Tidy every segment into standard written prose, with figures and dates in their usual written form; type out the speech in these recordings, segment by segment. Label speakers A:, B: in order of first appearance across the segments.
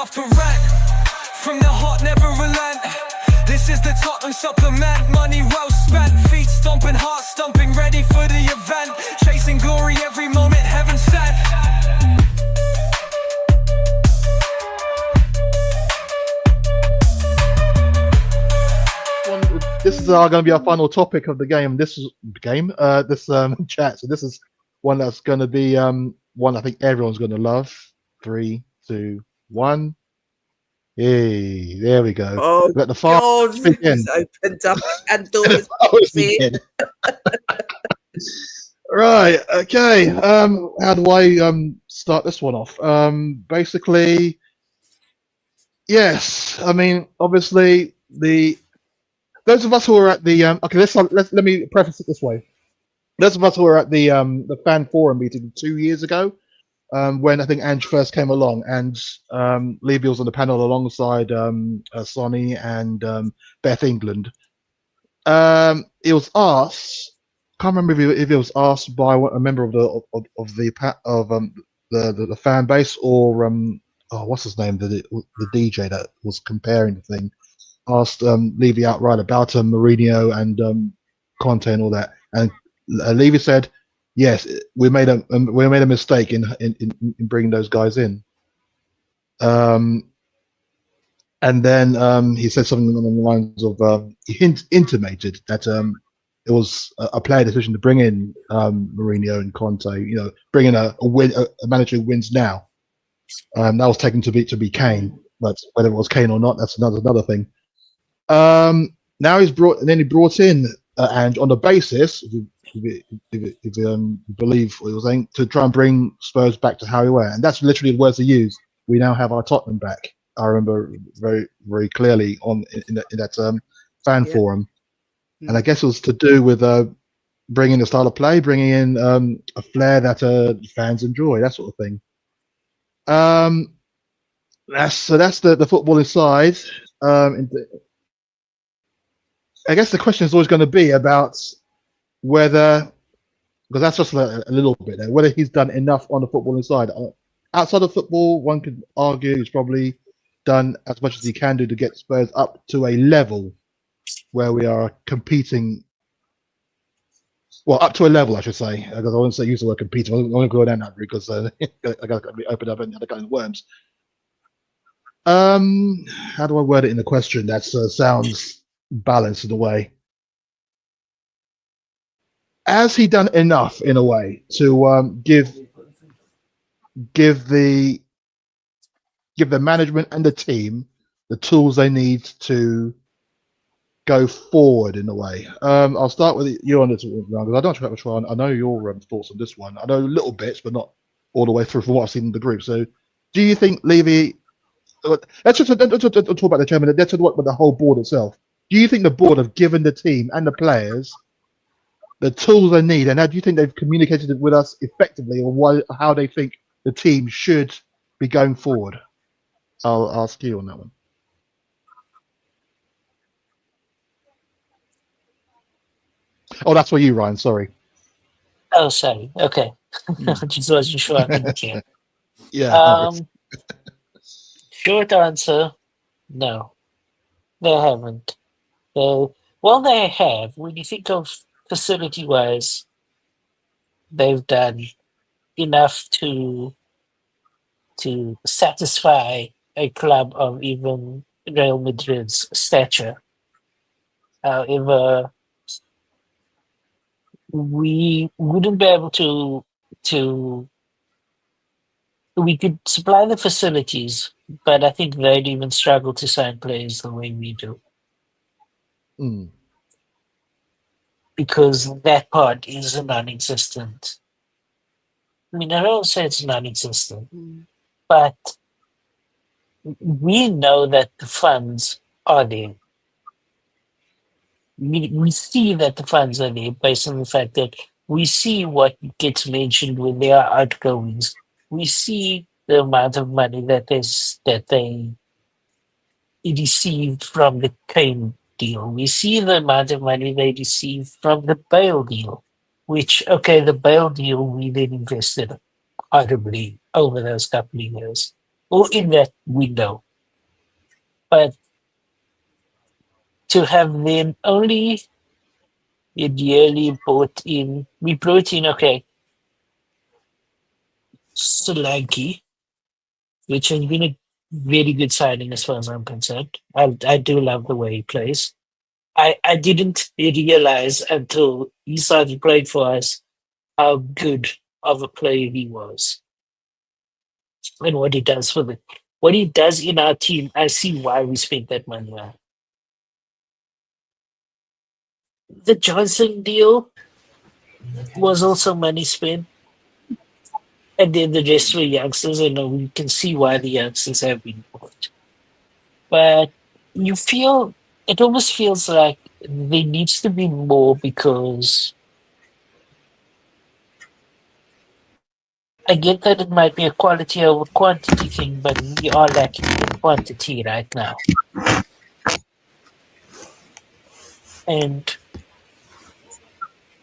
A: after rant. From the hot, never relent. This is the Tottenham supplement. Money well spent, feet stomping, heart stomping, ready for the event. Chasing glory every moment, heaven sent.
B: This is going to be our final topic of the game. This chat. So this is one that's going to be one I think everyone's going to love. 3, 2, 1. Hey, there we go.
C: Oh,
B: let the fire begin.
C: Opened up and doors.
B: Right. Okay. How do I start this one off? Basically, yes. I mean, obviously, those of us who are at the okay. Let me preface it this way. Those of us who were at the fan forum meeting 2 years ago, when I think Ange first came along, and Levy was on the panel alongside Sonny and Beth England. It was asked. Can't remember if it was asked by a member of the fan base or what's his name, the DJ that was comparing the thing. Asked Levy outright about Mourinho and Conte and all that, and Levy said, "Yes, we made a mistake in bringing those guys in." And then he said something along the lines of he intimated that it was a player decision to bring in Mourinho and Conte. You know, bring in a manager who wins now. That was taken to be Kane, but whether it was Kane or not, that's another thing. Now he brought in and on the basis, if you believe what he was saying, to try and bring Spurs back to how we were, and that's literally the words he used. We now have our Tottenham back. I remember very, very clearly in that fan forum, and I guess it was to do with bringing the style of play, bringing in a flair that fans enjoy, that sort of thing. That's the footballing side. I guess the question is always going to be about whether, because that's just a little bit there, whether he's done enough on the footballing side. Outside of football, one could argue he's probably done as much as he can do to get Spurs up to a level where we are competing. Well, up to a level, I should say, because I won't use the word competing. I want to go down that route because I got to open up and other kind of worms. How do I word it in the question that sounds balanced in a way? Has he done enough in a way to give the management and the team the tools they need to go forward in a way? I'll start with you on this one, because I don't know which one. I know your thoughts on this one. I know little bits, but not all the way through from what I've seen in the group. So, do you think Levy? Let's talk about the chairman. Let's talk about the whole board itself. Do you think the board have given the team and the players the tools they need, and how do you think they've communicated it with us effectively, or how they think the team should be going forward? I'll ask you on that one. Oh, that's for you, Ryan. Sorry.
D: Oh, sorry. Okay. Just wasn't sure I couldn't hear.
B: Yeah.
D: Short answer, no. They haven't. Well, they have. When you think of facility-wise, they've done enough to satisfy a club of even Real Madrid's stature. However, we wouldn't be able to. We could supply the facilities, but I think they'd even struggle to sign players the way we do. Because that part is non-existent. I mean, I don't say it's non-existent, but we know that the funds are there. We see that the funds are there based on the fact that we see what gets mentioned when there are outgoings. We see the amount of money that they received from the Kane deal. We see the amount of money they received from the Bale deal, which, okay, the Bale deal we then invested horribly over those couple of years. or in that window. But to have them only yearly we brought in, okay, Solanke, which has been a very good signing as far as I'm concerned. I do love the way he plays. I didn't realize until he started playing for us how good of a player he was and what he does what he does in our team. I see why we spent that money on. The Johnson deal was also money spent. And then the rest were youngsters, and we can see why the youngsters have been bought. But it almost feels like there needs to be more, because I get that it might be a quality over quantity thing, but we are lacking in quantity right now. And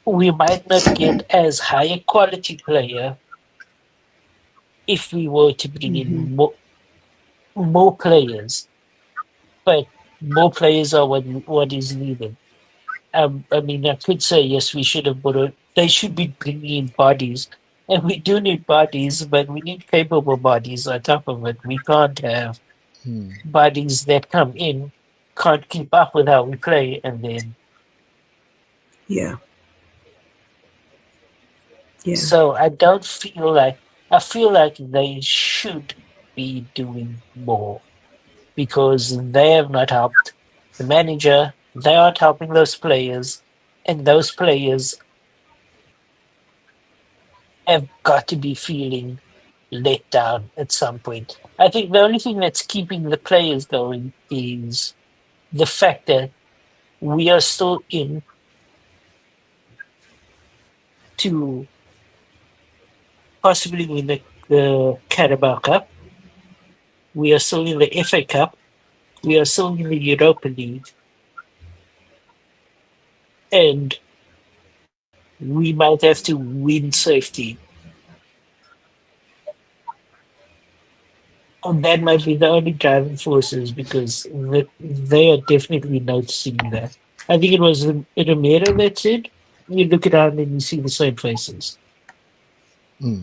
D: we might not get as high a quality player if we were to bring in more players. But more players are what is needed. I mean, I could say yes, we should have they should be bringing in bodies, and we do need bodies, but we need capable bodies on top of it. We can't have
B: Hmm.
D: bodies that come in, can't keep up with how we play, and then.
C: Yeah. Yeah.
D: So I feel like they should be doing more, because they have not helped the manager. They aren't helping those players, and those players have got to be feeling let down at some point. I think the only thing that's keeping the players going is the fact that we are still in to possibly win the Carabao Cup. We are still in the FA Cup. We are still in the Europa League. And we might have to win safety. And that might be the only driving forces, because they are definitely noticing that. I think it was Romero that said, you look around and you see the same faces.
B: Hmm.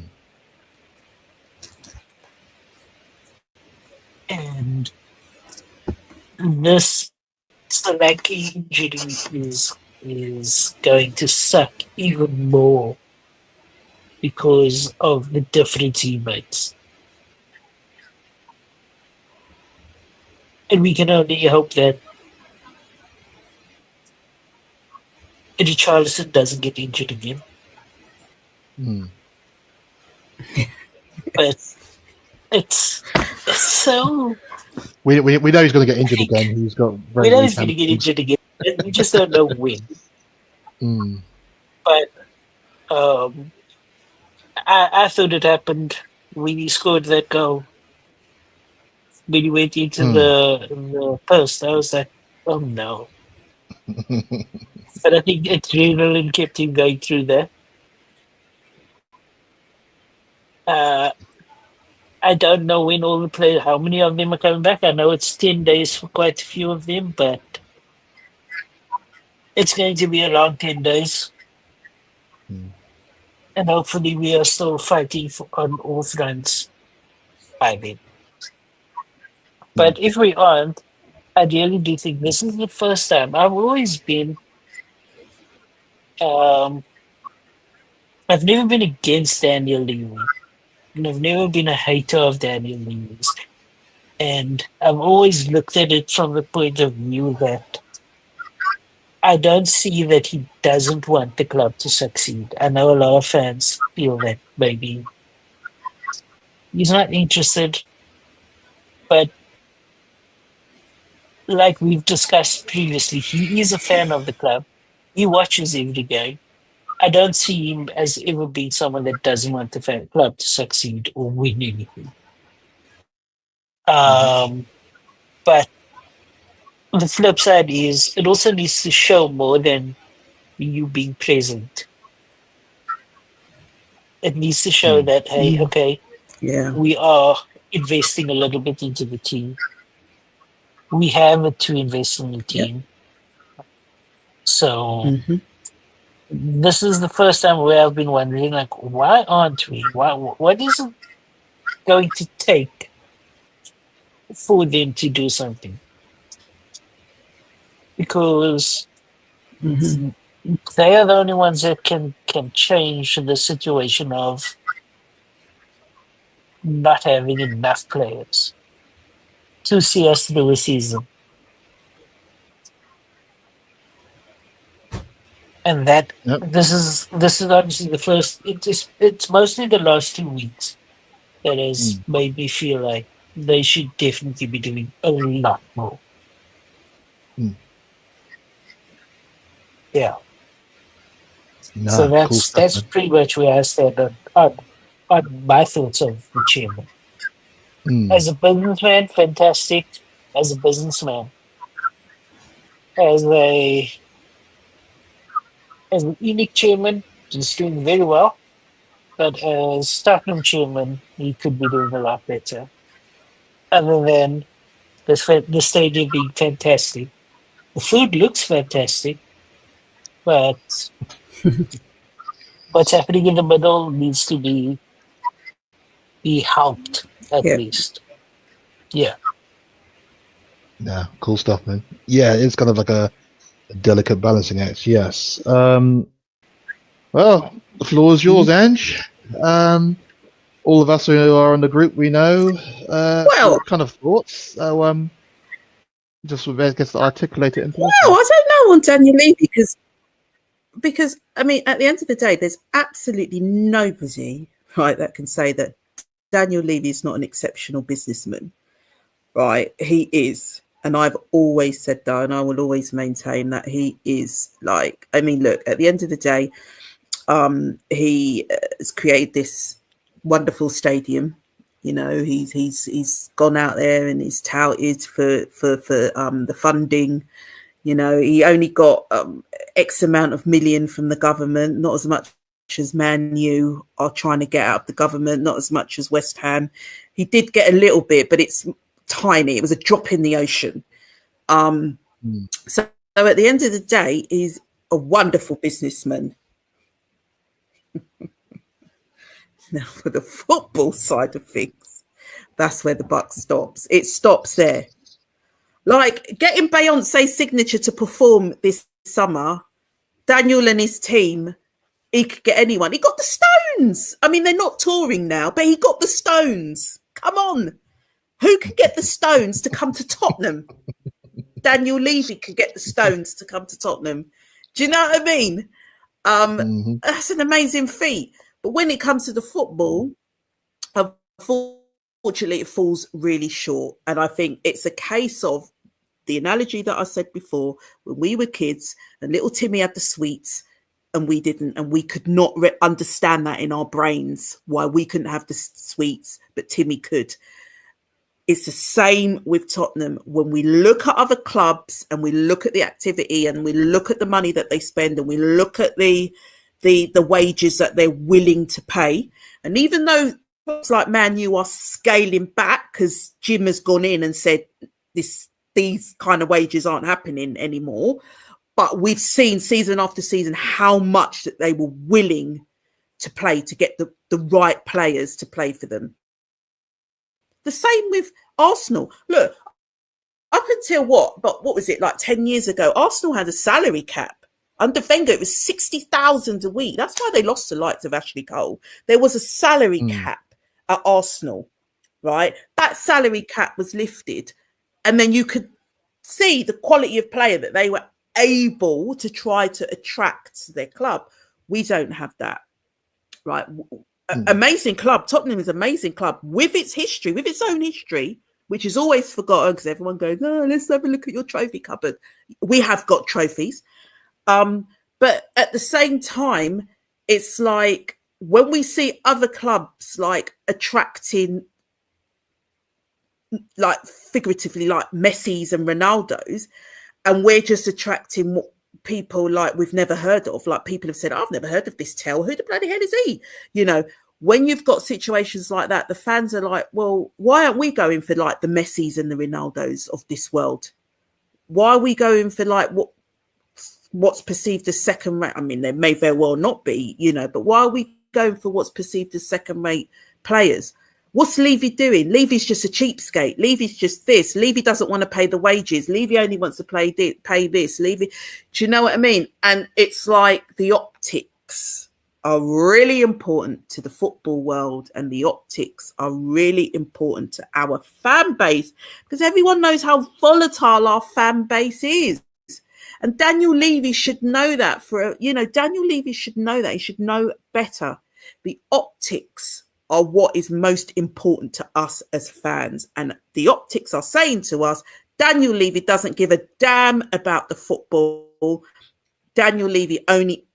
D: And this Salaki injury is going to suck even more because of the different teammates. And we can only hope that Richarlison doesn't get injured again.
B: Hmm.
D: But it's so.
B: We know he's going to get injured again. He's got
D: We
B: very
D: know
B: weak
D: he's going to get
B: hamstrings.
D: injured again, and we just don't know when.
B: Hmm.
D: But I thought it happened when he scored that goal. When he went into the post, I was like, oh no. But I think adrenaline kept him going through that. I don't know when all the players, how many of them are coming back. I know it's 10 days for quite a few of them, but it's going to be around 10 days.
B: Hmm.
D: And hopefully we are still fighting on all fronts by then. But if we aren't, I really do think this is the first time. I've always been, I've never been against Daniel Levy. And I've never been a hater of Daniel Levy's. And I've always looked at it from the point of view that I don't see that he doesn't want the club to succeed. I know a lot of fans feel that maybe he's not interested, but like we've discussed previously, he is a fan of the club. He watches every game. I don't see him as ever being someone that doesn't want the club to succeed or win anything. But the flip side is it also needs to show more than you being present. It needs to show that, hey, okay,
C: Yeah.
D: we are investing a little bit into the team. We have to invest in the
C: Yep.
D: team. So
C: Mm-hmm.
D: this is the first time where I've been wondering, like, why aren't we? What is it going to take for them to do something? Because
C: Mm-hmm.
D: they are the only ones that can change the situation of not having enough players to see us through a season. And that
B: Yep.
D: this is obviously the first. It's mostly the last 2 weeks that has
B: Mm.
D: made me feel like they should definitely be doing a lot more.
B: Mm.
D: Yeah. So
B: Nah, cool stuff,
D: that's
B: man.
D: pretty much where I stand on my thoughts of the chairman.
B: Mm.
D: As a businessman, fantastic. As a businessman, as a as an unique chairman, he's doing very well. But as Tottenham chairman, he could be doing a lot better. Other than the stadium being fantastic, the food looks fantastic, but what's happening in the middle needs to be helped at
C: Yep.
D: least. Yeah.
B: Nah, cool stuff, man. Yeah, it's kind of like a delicate balancing act. Yes. Well, the floor is yours,
C: Mhm.
B: Ange. All of us who are in the group, we know
C: Well,
B: your kind of thoughts. So, just I guess articulate it in
C: well,
B: person.
C: I don't know on Daniel Levy because I mean, at the end of the day, there's absolutely nobody right that can say that Daniel Levy is not an exceptional businessman. Right, he is, and I've always said that, and I will always maintain that he is. Like, I mean, look, at the end of the day, he has created this wonderful stadium. You know, he's gone out there and he's touted for the funding. You know, he only got X amount of million from the government, not as much as Man U are trying to get out of the government, not as much as West Ham. He did get a little bit, but it's tiny. It was a drop in the ocean. So at the end of the day, he's a wonderful businessman. Now, for the football side of things, that's where the buck stops. It stops there. Like getting Beyonce's signature to perform this summer, Daniel and his team, he could get anyone. He got the Stones. I mean, they're not touring now, but he got the Stones. Come on. Who can get the Stones to come to Tottenham? Daniel Levy could get the Stones to come to Tottenham. Do you know what I mean?
B: Mm-hmm.
C: That's an amazing feat. But when it comes to the football, unfortunately, it falls really short. And I think it's a case of the analogy that I said before, when we were kids and little Timmy had the sweets and we didn't, and we could not understand that in our brains, why we couldn't have the sweets, but Timmy could. It's the same with Tottenham. When we look at other clubs and we look at the activity and we look at the money that they spend and we look at the wages that they're willing to pay, and even though clubs like Man U are scaling back because Jim has gone in and said these kind of wages aren't happening anymore, but we've seen season after season how much that they were willing to play to get the right players to play for them. The same with Arsenal. Look, up until what was it, like 10 years ago, Arsenal had a salary cap. Under Wenger, it was 60,000 a week. That's why they lost the likes of Ashley Cole. There was a salary cap at Arsenal, right? That salary cap was lifted. And then you could see the quality of player that they were able to try to attract to their club. We don't have that, right? Amazing club. Tottenham is an amazing club with its history, with its own history, which is always forgotten because everyone goes, "Oh, let's have a look at your trophy cupboard." We have got trophies. But at the same time, it's like when we see other clubs like attracting, like figuratively, like Messi's and Ronaldo's, and we're just attracting people like we've never heard of. Like people have said, "I've never heard of this Tell. Who the bloody hell is he?" You know, when you've got situations like that, the fans are like, well, why aren't we going for like the Messis and the Ronaldos of this world? Why are we going for like what's perceived as second rate? I mean, there may very well not be, you know, but why are we going for what's perceived as second rate players? What's Levy doing? Levy's just a cheapskate. Levy's just this. Levy doesn't want to pay the wages. Levy only wants to pay this. Levy, do you know what I mean? And it's like the optics are really important to the football world, and the optics are really important to our fan base, because everyone knows how volatile our fan base is. And Daniel Levy should know that. Daniel Levy should know that. He should know better. The optics are what is most important to us as fans. And the optics are saying to us, Daniel Levy doesn't give a damn about the football. Daniel Levy only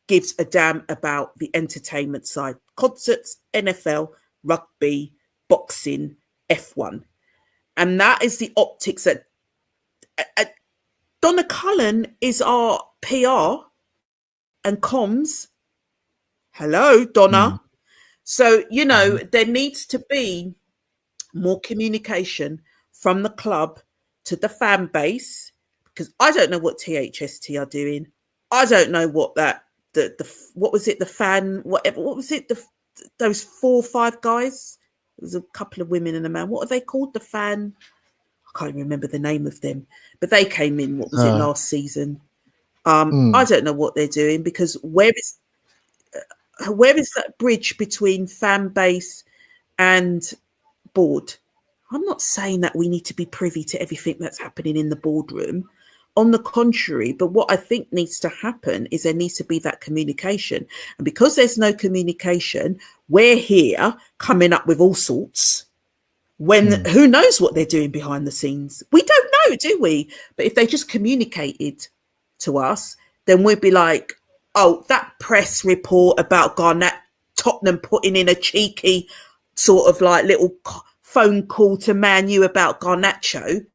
C: gives a damn about the entertainment side. Concerts, NFL, rugby, boxing, F1. And that is the optics that... Donna Cullen is our PR and comms. Hello, Donna. So, there needs to be more communication from the club to the fan base, because I don't know what THST are doing. I don't know what what was it, the fan, whatever, what was it, those 4 or 5 guys? There's a couple of women and a man. What are they called? The fan... I can't remember the name of them, but they came in, what was it, last season? I don't know what they're doing, because where is that bridge between fan base and board? I'm not saying that we need to be privy to everything that's happening in the boardroom. On the contrary, but what I think needs to happen is there needs to be that communication. And because there's no communication, we're here coming up with all sorts. When who knows what they're doing behind the scenes? We don't know, do we? But if they just communicated to us, then we'd be like, oh, that press report about Garnett, Tottenham putting in a cheeky sort of like little phone call to Man U about Garnacho.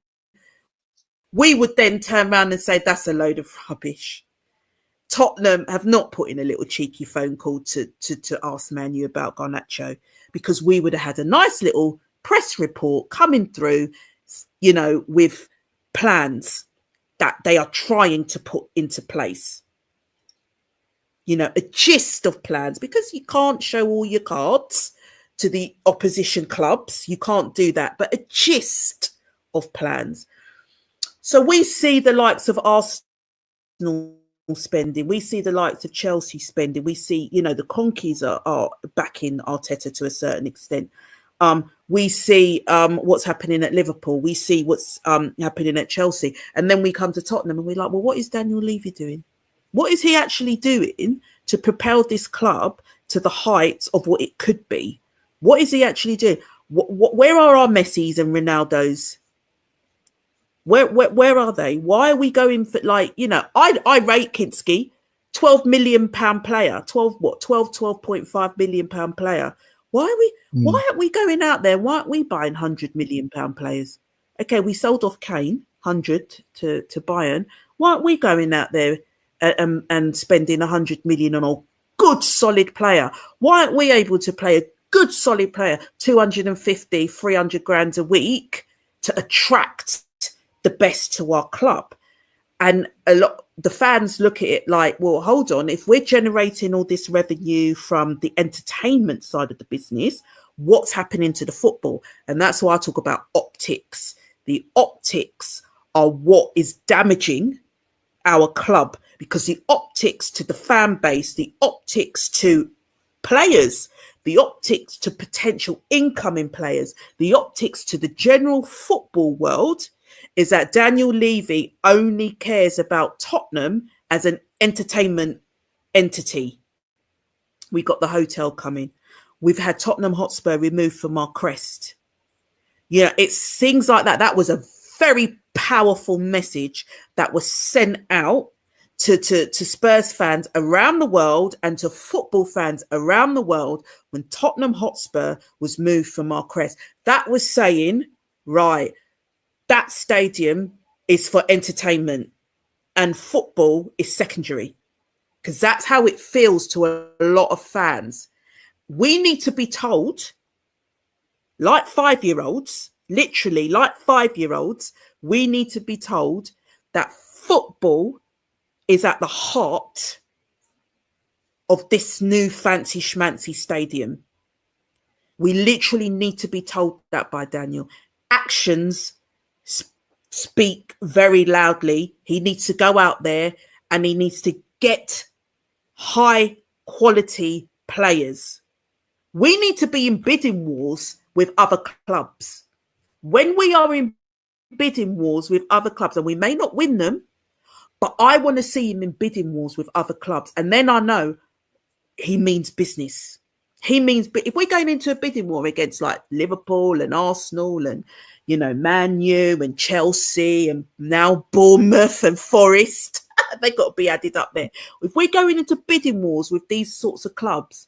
C: We would then turn around and say, that's a load of rubbish. Tottenham have not put in a little cheeky phone call to ask Man U about Garnacho, because we would have had a nice little press report coming through, with plans that they are trying to put into place. A gist of plans, because you can't show all your cards to the opposition clubs. You can't do that, but a gist of plans. So we see the likes of Arsenal spending. We see the likes of Chelsea spending. We see, the Conkeys are backing Arteta to a certain extent. We see what's happening at Liverpool. We see what's happening at Chelsea. And then we come to Tottenham and we're like, well, what is Daniel Levy doing? What is he actually doing to propel this club to the heights of what it could be? What is he actually doing? Where are our Messis and Ronaldos? Where are they? Why are we going for, I rate Kinski, £12 million player, 12.5 million pound player. Why aren't we going out there? Why aren't we buying £100 million players? Okay, we sold off Kane, 100 to Bayern. Why aren't we going out there and spending 100 million on a good solid player? Why aren't we able to play a good solid player, 250, 300 grand a week, to attract the best to our club? And the fans look at it like, well, hold on, if we're generating all this revenue from the entertainment side of the business, what's happening to the football? And that's why I talk about optics. The optics are what is damaging our club, because the optics to the fan base, the optics to players, the optics to potential incoming players, the optics to the general football world is that Daniel Levy only cares about Tottenham as an entertainment entity. We got the hotel coming. We've had Tottenham Hotspur removed from our crest. It's things like that. That was a very powerful message that was sent out to Spurs fans around the world and to football fans around the world when Tottenham Hotspur was moved from our crest. That was saying, right, that stadium is for entertainment and football is secondary, because that's how it feels to a lot of fans. we need to be told, like 5-year-olds, literally like 5-year-olds, we need to be told that football is at the heart of this new fancy schmancy stadium. We literally need to be told that by Daniel. Actions speak very loudly. He needs to go out there and he needs to get high quality players. We need to be in bidding wars with other clubs. When we are in bidding wars with other clubs, and we may not win them, but I want to see him in bidding wars with other clubs. And then I know he means business. He means, if we're going into a bidding war against like Liverpool and Arsenal and, you know, Man U and Chelsea and now Bournemouth and Forest, they've got to be added up there. If we're going into bidding wars with these sorts of clubs,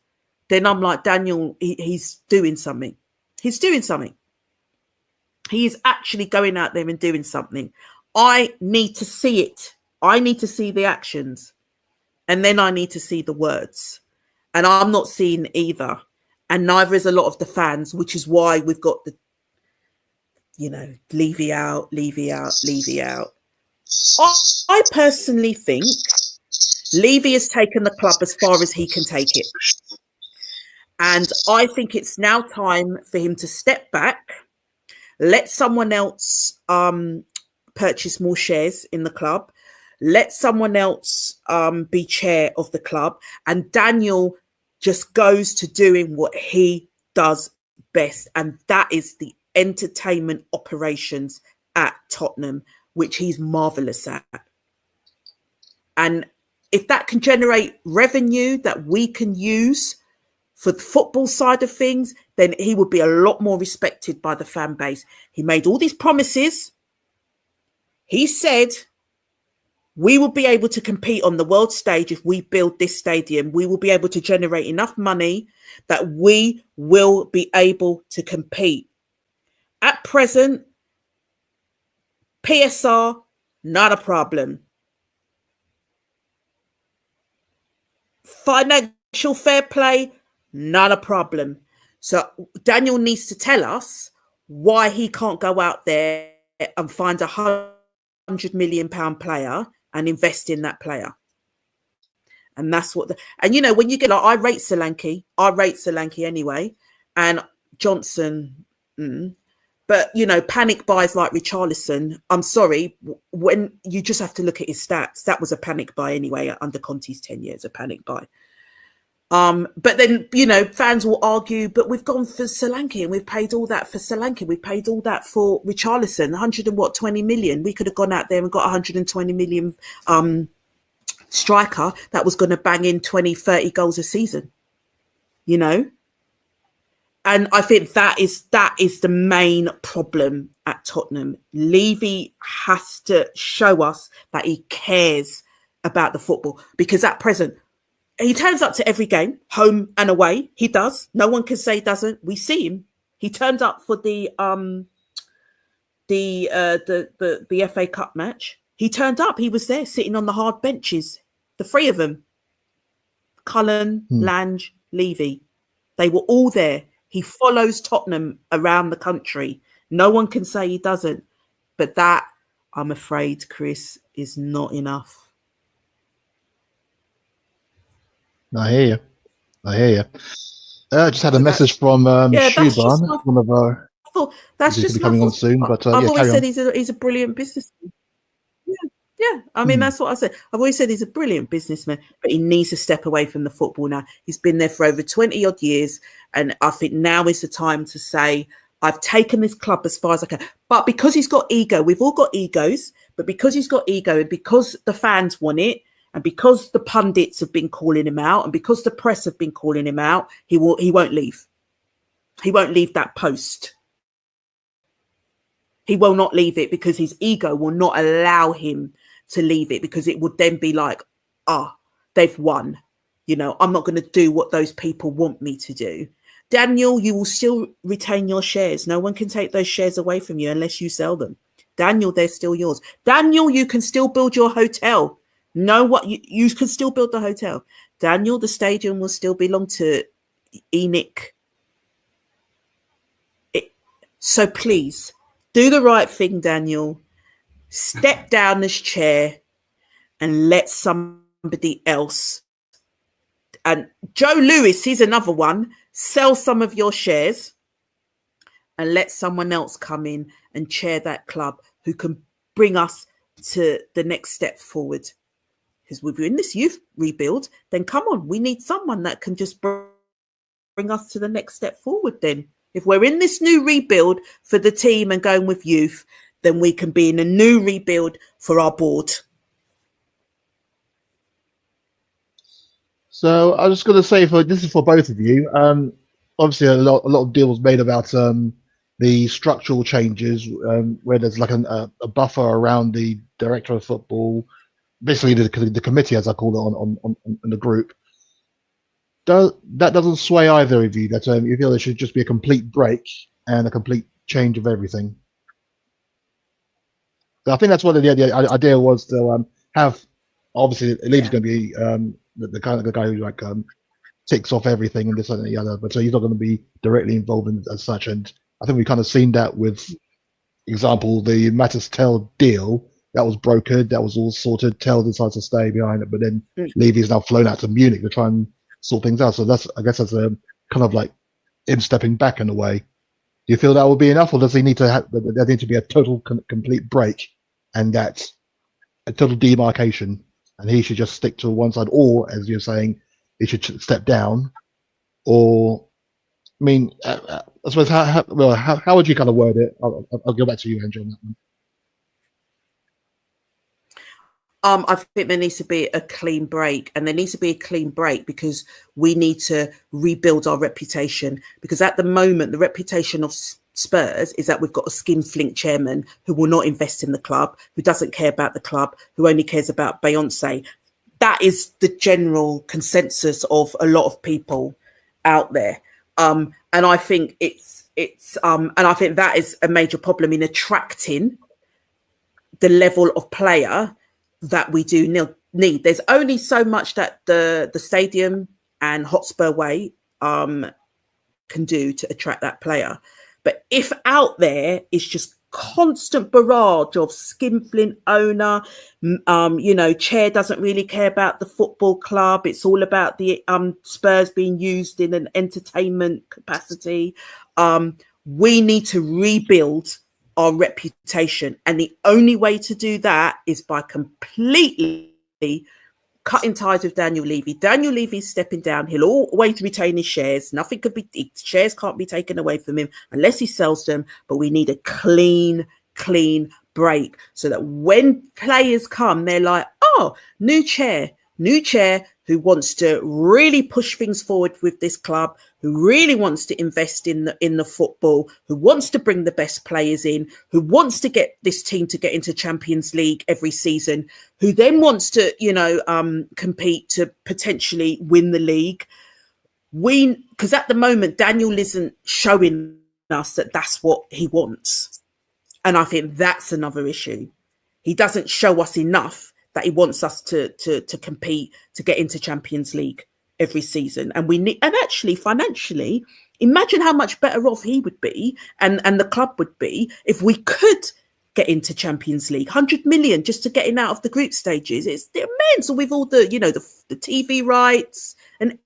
C: then I'm like, Daniel, he's doing something. He's doing something. He is actually going out there and doing something. I need to see it. I need to see the actions. And then I need to see the words. And I'm not seeing either. And neither is a lot of the fans, which is why we've got the, you know, Levy out, Levy out, Levy out. I personally think Levy has taken the club as far as he can take it. And I think it's now time for him to step back, let someone else purchase more shares in the club, let someone else be chair of the club, and Daniel just goes to doing what he does best, and that is the entertainment operations at Tottenham, which he's marvellous at. And if that can generate revenue that we can use for the football side of things, then he would be a lot more respected by the fan base. He made all these promises. He said, we will be able to compete on the world stage if we build this stadium. We will be able to generate enough money that we will be able to compete. At present, PSR, not a problem. Financial fair play, not a problem. So Daniel needs to tell us why he can't go out there and find £100 million player and invest in that player. And that's what and you know, when you get like, I rate Solanke anyway, and Johnson, but you know, panic buys like Richarlison, I'm sorry, when you just have to look at his stats, that was a panic buy anyway under Conte's 10 years, a panic buy. But then, you know, fans will argue, but we've gone for Solanke and we've paid all that for Solanke. We've paid all that for Richarlison, 120 million. We could have gone out there and got 120 million striker that was going to bang in 20, 30 goals a season, you know? And I think that is the main problem at Tottenham. Levy has to show us that he cares about the football, because at present, he turns up to every game, home and away. He does. No one can say he doesn't. We see him. He turned up for the FA Cup match. He turned up. He was there, sitting on the hard benches. The three of them, Cullen, Lange, Levy, they were all there. He follows Tottenham around the country. No one can say he doesn't. But that, I'm afraid, Chris, is not enough.
B: I hear you. I just had a message from Shubes, one of our.
C: That's just
B: coming on soon. But
C: I've always said he's a brilliant businessman. Yeah. I mean, that's what I said. I've always said he's a brilliant businessman, but he needs to step away from the football now. He's been there for over 20 odd years, and I think now is the time to say, I've taken this club as far as I can. But because he's got ego, we've all got egos, but because he's got ego and because the fans want it, and because the pundits have been calling him out, and because the press have been calling him out, he won't leave. He won't leave that post. He will not leave it because his ego will not allow him to leave it, because it would then be like, they've won. You know, I'm not going to do what those people want me to do. Daniel, you will still retain your shares. No one can take those shares away from you unless you sell them. Daniel, they're still yours. Daniel, you can still build your hotel. You can still build the hotel. Daniel, the stadium will still belong to ENIC. So please do the right thing, Daniel. Step down as chair and let somebody else. And Joe Lewis, he's another one. Sell some of your shares and let someone else come in and chair that club who can bring us to the next step forward. Because we're in this youth rebuild, then come on, we need someone that can just bring us to the next step forward then. If we're in this new rebuild for the team and going with youth, then we can be in a new rebuild for our board.
B: So I was just going to say, this is for both of you. Obviously, a lot of deals made about the structural changes, where there's like a buffer around the director of football, basically the committee, as I call it, on the group. That doesn't sway either of you, that you feel there should just be a complete break and a complete change of everything? So I think that's what the idea was, to have, obviously Levy's going to be the kind of the guy who like ticks off everything and this and the other, but so he's not going to be directly involved in as such. And I think we've kind of seen that with, example, the Mattis Tell deal that was brokered, that was all sorted. Tell decides to stay behind it, but then Levy's now flown out to Munich to try and sort things out. So I guess that's a kind of like him stepping back in a way. Do you feel that will be enough, or does he need to have, there need to be a total complete break and that's a total demarcation, and he should just stick to one side, or as you're saying, he should step down? Or, I mean, I suppose how would you kind of word it? I'll go back to you, Andrew, on that one.
C: I think there needs to be a clean break, and there needs to be a clean break because we need to rebuild our reputation. Because at the moment, the reputation of Spurs is that we've got a skinflint chairman who will not invest in the club, who doesn't care about the club, who only cares about Beyonce. That is the general consensus of a lot of people out there. And I think and I think that is a major problem in attracting the level of player that we do need. There's only so much that the stadium and Hotspur Way can do to attract that player. But if out there is just constant barrage of skinflint owner, chair doesn't really care about the football club, it's all about the Spurs being used in an entertainment capacity, we need to rebuild our reputation, and the only way to do that is by completely cutting ties with Daniel Levy. Daniel Levy's stepping down. He'll always retain his shares. Shares can't be taken away from him unless he sells them. But we need a clean break so that when players come, they're like, oh, new chair who wants to really push things forward with this club, who really wants to invest in the football, who wants to bring the best players in, who wants to get this team to get into Champions League every season, who then wants to, compete to potentially win the league. Because at the moment, Daniel isn't showing us that that's what he wants. And I think that's another issue. He doesn't show us enough that he wants us to compete to get into Champions League every season. And actually financially, imagine how much better off he would be and the club would be if we could get into Champions League. 100 million just to getting out of the group stages. It's immense with all the, the TV rights and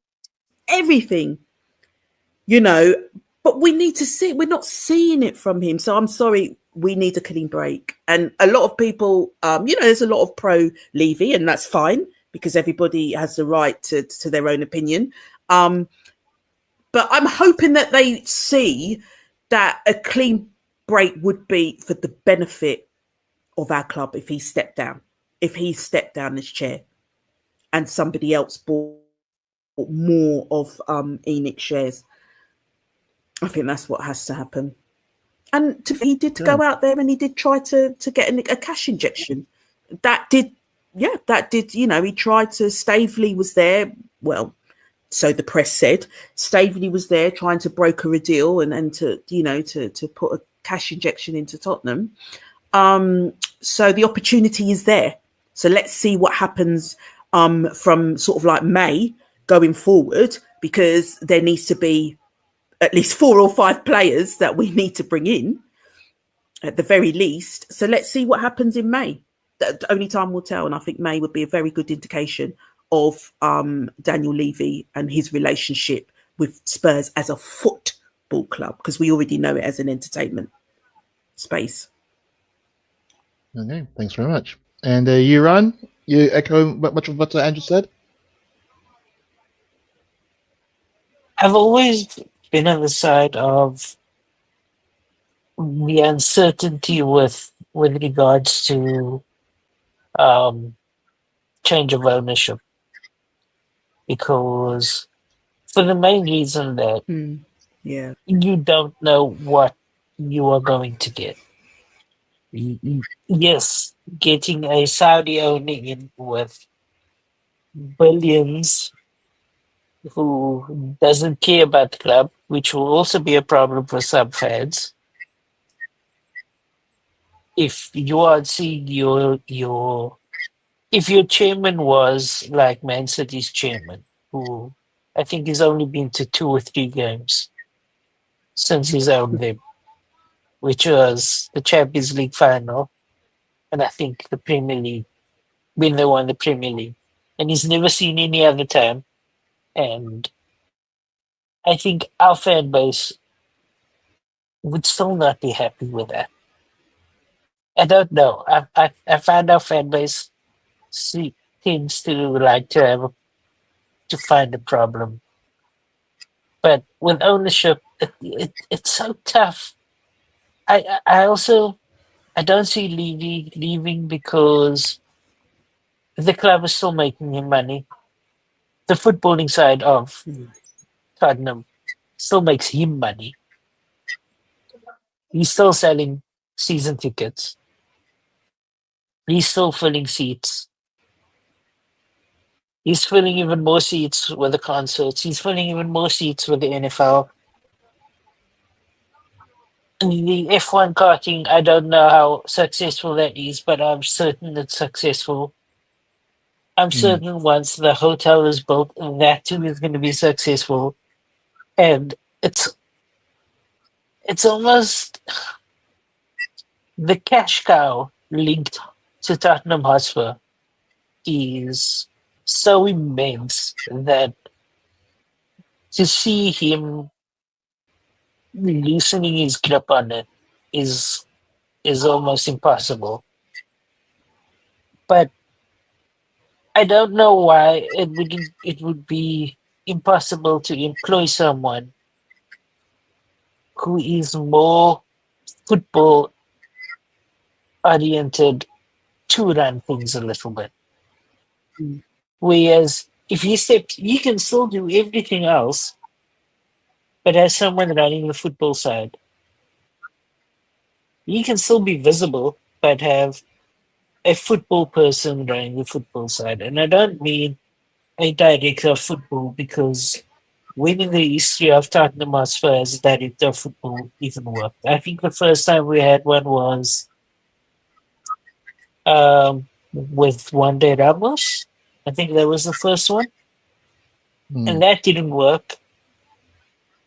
C: everything, but we need to see, we're not seeing it from him. So I'm sorry, we need a clean break. And a lot of people, there's a lot of pro Levy, and that's fine because everybody has the right to their own opinion. But I'm hoping that they see that a clean break would be for the benefit of our club if he stepped down as chair and somebody else bought more of ENIC shares. I think that's what has to happen. And he did go out there and he did try to get a cash injection. He tried to, Staveley was there. Well, so the press said, Staveley was there trying to broker a deal and to put a cash injection into Tottenham. So the opportunity is there. So let's see what happens from sort of like May going forward. because there needs to be at least 4 or 5 players that we need to bring in at the very least. So let's see what happens in May. Only time will tell. And I think May would be a very good indication of Daniel Levy and his relationship with Spurs as a football club, because we already know it as an entertainment space.
B: Okay, thanks very much. And you, Ryan, you echo much of what Andrew said?
D: I've always been on the side of the uncertainty with regards to change of ownership, because for the main reason that
C: Yeah.
D: you don't know what you are going to get. Yes, getting a Saudi owner in with billions who doesn't care about the club, which will also be a problem for some fans. If you are seeing if your chairman was like Man City's chairman, who I think he's only been to 2 or 3 games since he's owned them, which was the Champions League final, and I think the Premier League, when they won the Premier League. And he's never seen any other time. And I think our fan base would still not be happy with that. I don't know. I find our fan base tends to like to find a problem. But with ownership, it's so tough. I also don't see Levy leaving because the club is still making him money. The footballing side of Tottenham still makes him money. He's still selling season tickets. He's still filling seats. He's filling even more seats with the concerts. He's filling even more seats with the NFL. And the F1 karting, I don't know how successful that is, but I'm certain it's successful. I'm certain once the hotel is built, that too is going to be successful. And it's almost the cash cow linked to Tottenham Hotspur is so immense that to see him loosening his grip on it is almost impossible. But I don't know why it would be impossible to employ someone who is more football oriented to run things a little bit. Whereas if you can still do everything else, but as someone running the football side, you can still be visible, but have a football person running the football side. And I don't mean a director of football, because when in the history of Tottenham Hotspur as a director of football even worked? I think the first time we had one was with One Day Ramos. I think that was the first one. And that didn't work.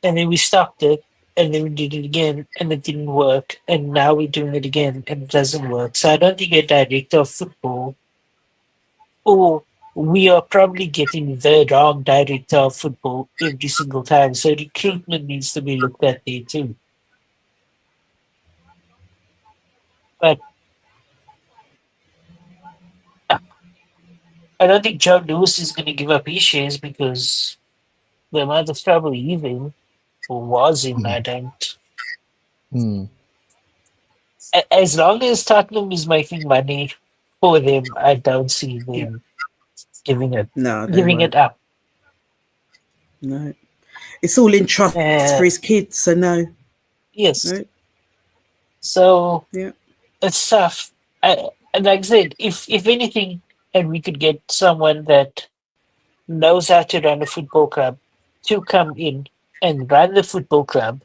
D: And then we stopped it, and then we did it again, and it didn't work. And now we're doing it again, and it doesn't work. So I don't think a director of football, or we are probably getting the wrong director of football every single time. So recruitment needs to be looked at there too. But I don't think John Lewis is going to give up his shares, because the amount of trouble he's in, or was in, I don't. As long as Tottenham is making money for them, I don't see them giving it up.
C: No. It's all in trust for his kids, so no.
D: Yes.
C: Right?
D: So
C: yeah,
D: it's tough. And like I said, if anything, and we could get someone that knows how to run a football club to come in and run the football club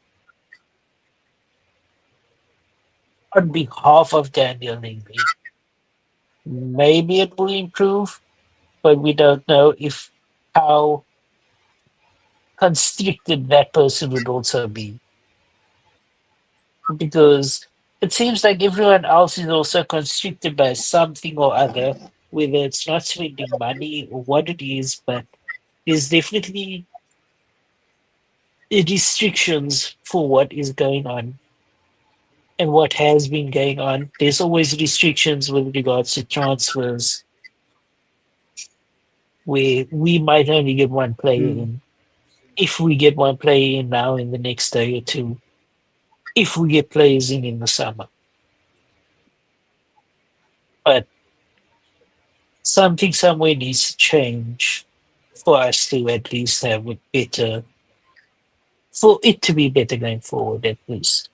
D: on behalf of Daniel Levy, maybe it will improve, but we don't know how constricted that person would also be. Because it seems like everyone else is also constricted by something or other, whether it's not spending money or what it is, but there's definitely restrictions for what is going on and what has been going on. There's always restrictions with regards to transfers, where we might only get one player in. If we get one player in now in the next day or two, if we get players in the summer. But something somewhere needs to change for us to at least have it better, for it to be better going forward at least.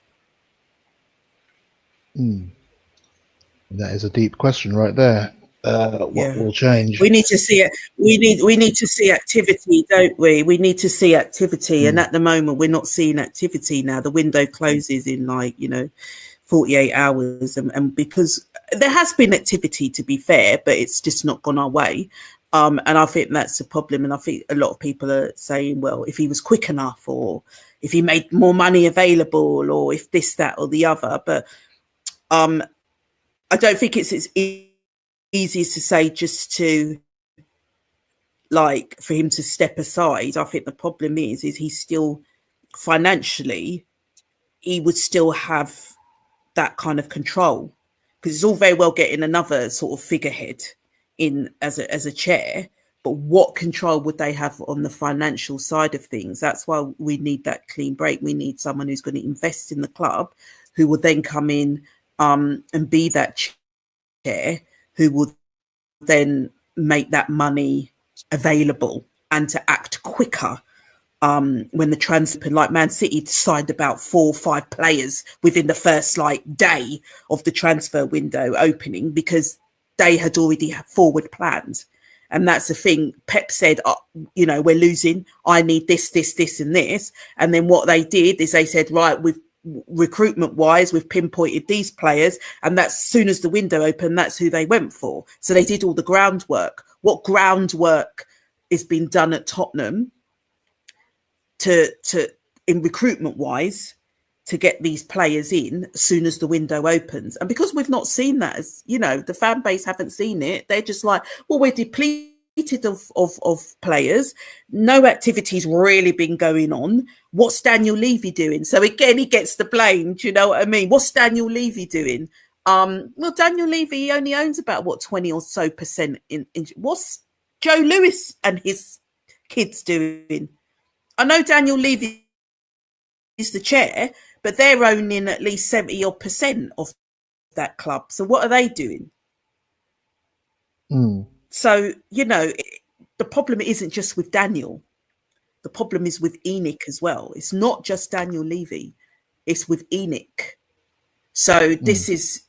B: That is a deep question right there. What will change?
C: We need to see it. We need to see activity, don't we? We need to see activity, and at the moment we're not seeing activity now. The window closes in 48 hours, and because there has been activity, to be fair, but it's just not gone our way. And I think that's the problem. And I think a lot of people are saying, well, if he was quick enough, or if he made more money available, or if this, that, or the other. But I don't think it's as easy to say just to for him to step aside. I think the problem is he's still financially, he would still have that kind of control, because it's all very well getting another sort of figurehead in as a chair, but what control would they have on the financial side of things? That's why we need that clean break. We need someone who's going to invest in the club, who will then come in and be that chair, who will then make that money available and to act quicker. When the transfer, like Man City signed about 4 or 5 players within the first day of the transfer window opening, because they had already forward planned. And that's the thing. Pep said, we're losing. I need this, this, this, and this. And then what they did is they said, right, we've recruitment wise, we've pinpointed these players, and that's as soon as the window opened, that's who they went for. So they did all the groundwork. What groundwork is being done at Tottenham to in recruitment wise to get these players in as soon as the window opens? And because we've not seen that, as the fan base haven't seen it, they're just like, well, we're depleted of players. No activity's really been going on. What's Daniel Levy doing? So again, he gets the blame. Do you know what I mean? What's Daniel Levy doing? Well, Daniel Levy, he only owns about 20 or so percent in what's Joe Lewis and his kids doing? I know Daniel Levy is the chair, but they're owning at least 70 odd percent of that club. So what are they doing? So, the problem isn't just with Daniel. The problem is with Enoch as well. It's not just Daniel Levy. It's with Enoch. So this is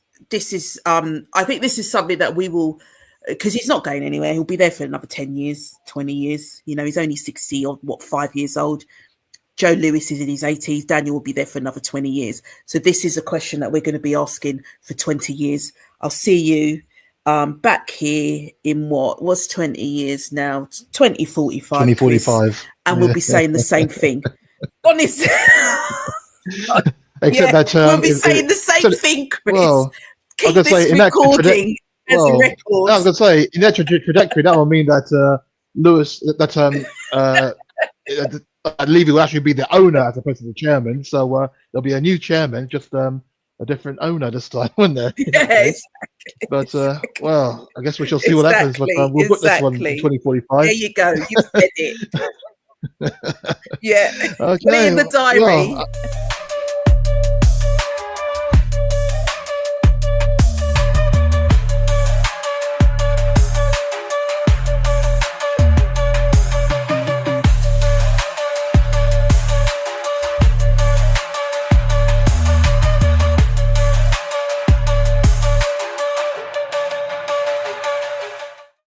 C: I think this is something that we will, because he's not going anywhere. He'll be there for another 10 years, 20 years. He's only 60 or 5 years old. Joe Lewis is in his 80s. Daniel will be there for another 20 years. So this is a question that we're going to be asking for 20 years. I'll see you back here in what's 20 years now? 2045.
B: 2045.
C: And we'll be saying the same thing. Honestly.
B: Except that
C: we'll be saying the same thing, Chris.
B: Well,
C: keep this recording as a record.
B: I was going to say, in that trajectory, that will mean that Levy will actually be the owner as opposed to the chairman. So there'll be a new chairman, just a different owner this time, won't there?
C: Yes.
B: But well, I guess we shall see what happens. But we'll put this one in 2045.
C: There you go. You said it. Yeah.
B: Okay.
C: Put it in the diary.
B: Well,